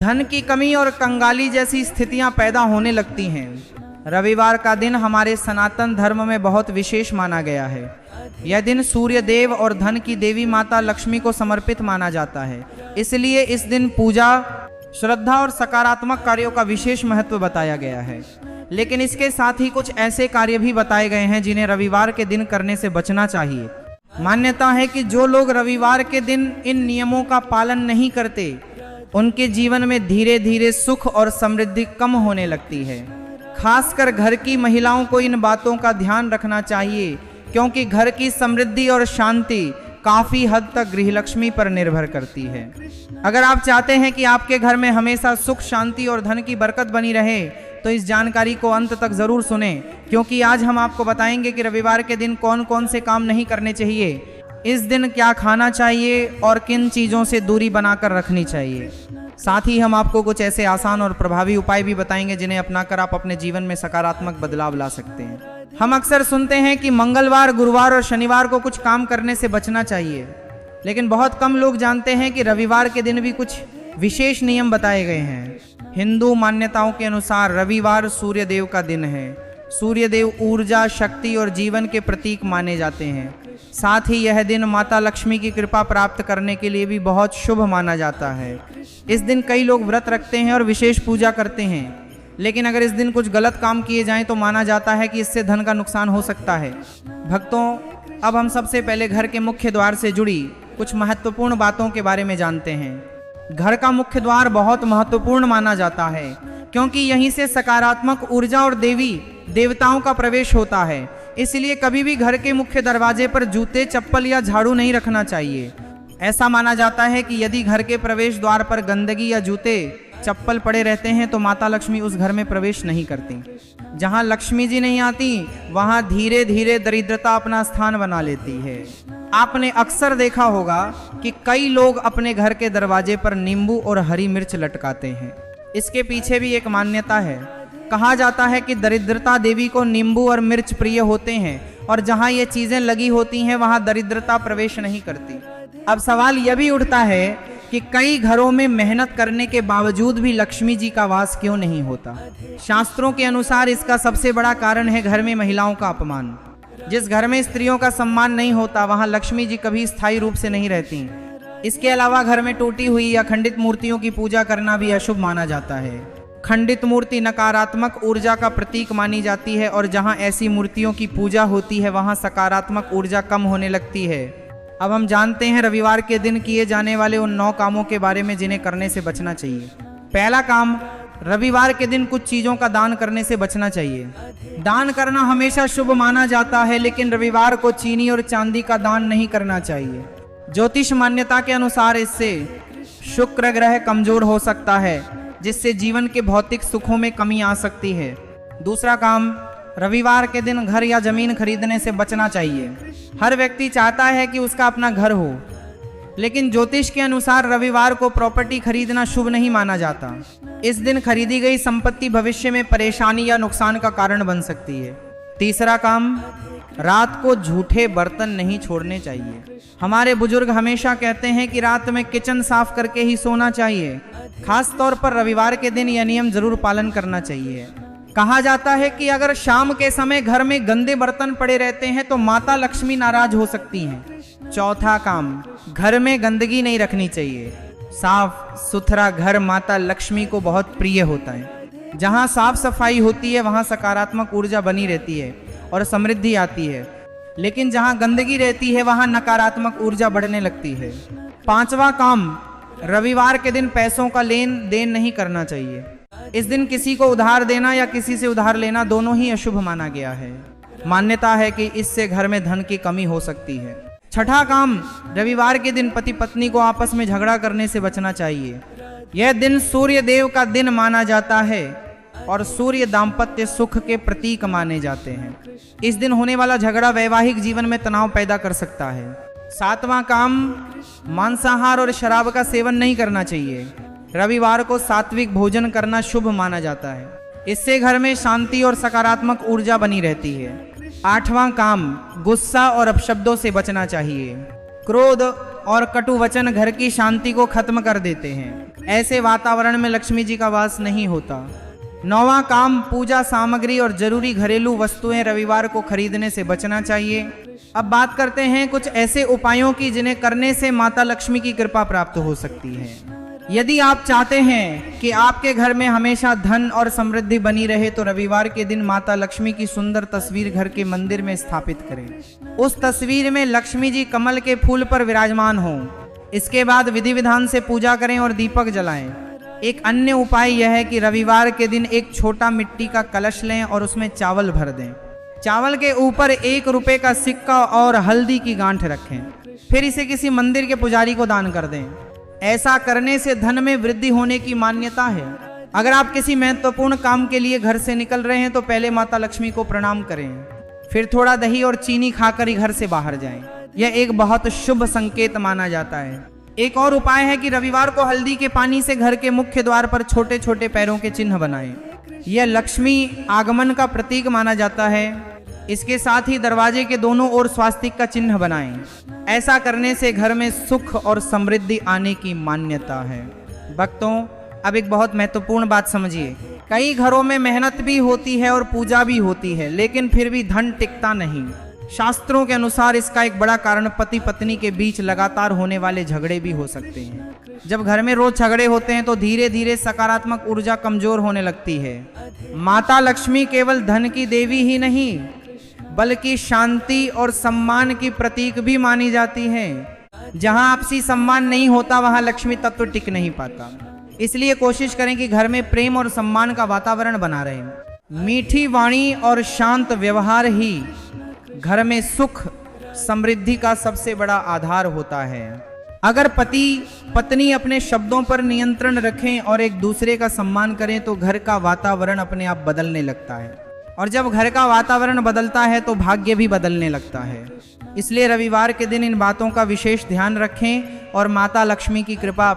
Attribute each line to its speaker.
Speaker 1: धन की कमी और कंगाली जैसी स्थितियां पैदा होने लगती हैं। रविवार का दिन हमारे सनातन धर्म में बहुत विशेष माना गया है। यह दिन सूर्य देव और धन की देवी माता लक्ष्मी को समर्पित माना जाता है, इसलिए इस दिन पूजा, श्रद्धा और सकारात्मक कार्यों का विशेष महत्व बताया गया है। लेकिन इसके साथ ही कुछ ऐसे कार्य भी बताए गए हैं जिन्हें रविवार के दिन करने से बचना चाहिए। मान्यता है कि जो लोग रविवार के दिन इन नियमों का पालन नहीं करते, उनके जीवन में धीरे धीरे सुख और समृद्धि कम होने लगती है। खासकर घर की महिलाओं को इन बातों का ध्यान रखना चाहिए, क्योंकि घर की समृद्धि और शांति काफी हद तक गृहलक्ष्मी पर निर्भर करती है। अगर आप चाहते हैं कि आपके घर में हमेशा सुख, शांति और धन की बरकत बनी रहे, तो इस जानकारी को अंत तक जरूर सुनें, क्योंकि आज हम आपको बताएंगे कि रविवार के दिन कौन कौन से काम नहीं करने चाहिए, इस दिन क्या खाना चाहिए और किन चीज़ों से दूरी बनाकर रखनी चाहिए। साथ ही हम आपको कुछ ऐसे आसान और प्रभावी उपाय भी बताएंगे जिन्हें अपनाकर आप अपने जीवन में सकारात्मक बदलाव ला सकते हैं। हम अक्सर सुनते हैं कि मंगलवार, गुरुवार और शनिवार को कुछ काम करने से बचना चाहिए, लेकिन बहुत कम लोग जानते हैं कि रविवार के दिन भी कुछ विशेष नियम बताए गए हैं। हिंदू मान्यताओं के अनुसार रविवार सूर्य देव का दिन है। सूर्य देव ऊर्जा, शक्ति और जीवन के प्रतीक माने जाते हैं। साथ ही यह दिन माता लक्ष्मी की कृपा प्राप्त करने के लिए भी बहुत शुभ माना जाता है। इस दिन कई लोग व्रत रखते हैं और विशेष पूजा करते हैं, लेकिन अगर इस दिन कुछ गलत काम किए जाएं तो माना जाता है कि इससे धन का नुकसान हो सकता है। भक्तों, अब हम सबसे पहले घर के मुख्य द्वार से जुड़ी कुछ महत्वपूर्ण बातों के बारे में जानते हैं। घर का मुख्य द्वार बहुत महत्वपूर्ण माना जाता है, क्योंकि यहीं से सकारात्मक ऊर्जा और देवताओं का प्रवेश होता है। इसलिए कभी भी घर के मुख्य दरवाजे पर जूते, चप्पल या झाड़ू नहीं रखना चाहिए। ऐसा माना जाता है कि यदि घर के प्रवेश द्वार पर गंदगी या जूते, चप्पल पड़े रहते हैं तो माता लक्ष्मी उस घर में प्रवेश नहीं करती। जहां लक्ष्मी जी नहीं आती, वहां धीरे धीरे दरिद्रता अपना स्थान बना लेती है। आपने अक्सर देखा होगा कि कई लोग अपने घर के दरवाजे पर नींबू और हरी मिर्च लटकाते हैं। इसके पीछे भी एक मान्यता है। कहा जाता है कि दरिद्रता देवी को नींबू और मिर्च प्रिय होते हैं, और जहां ये चीजें लगी होती हैं वहां दरिद्रता प्रवेश नहीं करती। अब सवाल यह भी उठता है कि कई घरों में मेहनत करने के बावजूद भी लक्ष्मी जी का वास क्यों नहीं होता। शास्त्रों के अनुसार इसका सबसे बड़ा कारण है घर में महिलाओं का अपमान। जिस घर में स्त्रियों का सम्मान नहीं होता, वहां लक्ष्मी जी कभी स्थायी रूप से नहीं रहती। इसके अलावा घर में टूटी हुई या खंडित मूर्तियों की पूजा करना भी अशुभ माना जाता है। खंडित मूर्ति नकारात्मक ऊर्जा का प्रतीक मानी जाती है, और जहां ऐसी मूर्तियों की पूजा होती है वहां सकारात्मक ऊर्जा कम होने लगती है। अब हम जानते हैं रविवार के दिन किए जाने वाले उन 9 कामों के बारे में जिन्हें करने से बचना चाहिए। पहला काम, रविवार के दिन कुछ चीजों का दान करने से बचना चाहिए। दान करना हमेशा शुभ माना जाता है, लेकिन रविवार को चीनी और चांदी का दान नहीं करना चाहिए। ज्योतिष मान्यता के अनुसार इससे शुक्र ग्रह कमजोर हो सकता है, जिससे जीवन के भौतिक सुखों में कमी आ सकती है। दूसरा काम, रविवार के दिन घर या जमीन खरीदने से बचना चाहिए। हर व्यक्ति चाहता है कि उसका अपना घर हो, लेकिन ज्योतिष के अनुसार रविवार को प्रॉपर्टी खरीदना शुभ नहीं माना जाता। इस दिन खरीदी गई संपत्ति भविष्य में परेशानी या नुकसान का कारण बन सकती है। तीसरा काम, रात को झूठे बर्तन नहीं छोड़ने चाहिए। हमारे बुजुर्ग हमेशा कहते हैं कि रात में किचन साफ करके ही सोना चाहिए। खास तौर पर रविवार के दिन यह नियम जरूर पालन करना चाहिए। कहा जाता है कि अगर शाम के समय घर में गंदे बर्तन पड़े रहते हैं तो माता लक्ष्मी नाराज हो सकती हैं। चौथा काम, घर में गंदगी नहीं रखनी चाहिए। साफ सुथरा घर माता लक्ष्मी को बहुत प्रिय होता है। जहां साफ सफाई होती है वहां सकारात्मक ऊर्जा बनी रहती है और समृद्धि आती है, लेकिन जहां गंदगी रहती है वहां नकारात्मक ऊर्जा बढ़ने लगती है। पांचवा काम, रविवार के दिन पैसों का लेन देन नहीं करना चाहिए। इस दिन किसी को उधार देना या किसी से उधार लेना दोनों ही अशुभ माना गया है। मान्यता है कि इससे घर में धन की कमी हो सकती है। छठा काम, रविवार के दिन पति पत्नी को आपस में झगड़ा करने से बचना चाहिए। यह दिन सूर्य देव का दिन माना जाता है और सूर्य दाम्पत्य सुख के प्रतीक माने जाते हैं। इस दिन होने वाला झगड़ा वैवाहिक जीवन में तनाव पैदा कर सकता है। सातवां काम, मांसाहार और शराब का सेवन नहीं करना चाहिए। रविवार को सात्विक भोजन करना शुभ माना जाता है। इससे घर में शांति और सकारात्मक ऊर्जा बनी रहती है। आठवां काम, गुस्सा और अपशब्दों से बचना चाहिए। क्रोध और कटु वचन घर की शांति को खत्म कर देते हैं। ऐसे वातावरण में लक्ष्मी जी का वास नहीं होता। 9वां काम, पूजा सामग्री और जरूरी घरेलू वस्तुएं रविवार को खरीदने से बचना चाहिए। अब बात करते हैं कुछ ऐसे उपायों की जिन्हें करने से माता लक्ष्मी की कृपा प्राप्त हो सकती है। यदि आप चाहते हैं कि आपके घर में हमेशा धन और समृद्धि बनी रहे तो रविवार के दिन माता लक्ष्मी की सुंदर तस्वीर घर के मंदिर में स्थापित करें। उस तस्वीर में लक्ष्मी जी कमल के फूल पर विराजमान हों। इसके बाद विधि विधान से पूजा करें और दीपक जलाएं। एक अन्य उपाय यह है कि रविवार के दिन एक छोटा मिट्टी का कलश लें और उसमें चावल भर दें। चावल के ऊपर 1 रुपए का सिक्का और हल्दी की गांठ रखें, फिर इसे किसी मंदिर के पुजारी को दान कर दें। ऐसा करने से धन में वृद्धि होने की मान्यता है। अगर आप किसी महत्वपूर्ण काम के लिए घर से निकल रहे हैं तो पहले माता लक्ष्मी को प्रणाम करें, फिर थोड़ा दही और चीनी खाकर ही घर से बाहर जाएं। यह एक बहुत शुभ संकेत माना जाता है। एक और उपाय है कि रविवार को हल्दी के पानी से घर के मुख्य द्वार पर छोटे छोटे पैरों के चिन्ह बनाएं। यह लक्ष्मी आगमन का प्रतीक माना जाता है। इसके साथ ही दरवाजे के दोनों ओर स्वास्तिक का चिन्ह बनाएं। ऐसा करने से घर में सुख और समृद्धि आने की मान्यता है। भक्तों, अब एक बहुत महत्वपूर्ण बात समझिए। कई घरों में मेहनत भी होती है और पूजा भी होती है, लेकिन फिर भी धन टिकता नहीं। शास्त्रों के अनुसार इसका एक बड़ा कारण पति पत्नी के बीच लगातार होने वाले झगड़े भी हो सकते हैं। जब घर में रोज झगड़े होते हैं तो धीरे धीरे सकारात्मक ऊर्जा कमजोर होने लगती है। माता लक्ष्मी केवल धन की देवी ही नहीं बल्कि शांति और सम्मान की प्रतीक भी मानी जाती है। जहां आपसी सम्मान नहीं होता वहां लक्ष्मी तत्व टिक नहीं पाता। इसलिए कोशिश करें कि घर में प्रेम और सम्मान का वातावरण बना रहे। मीठी वाणी और शांत व्यवहार ही घर में सुख समृद्धि का सबसे बड़ा आधार होता है। अगर पति पत्नी अपने शब्दों पर नियंत्रण रखें और एक दूसरे का सम्मान करें तो घर का वातावरण अपने आप बदलने लगता है, और जब घर का वातावरण बदलता है तो भाग्य भी बदलने लगता है। इसलिए रविवार के दिन इन बातों का विशेष ध्यान रखें और माता लक्ष्मी की कृपा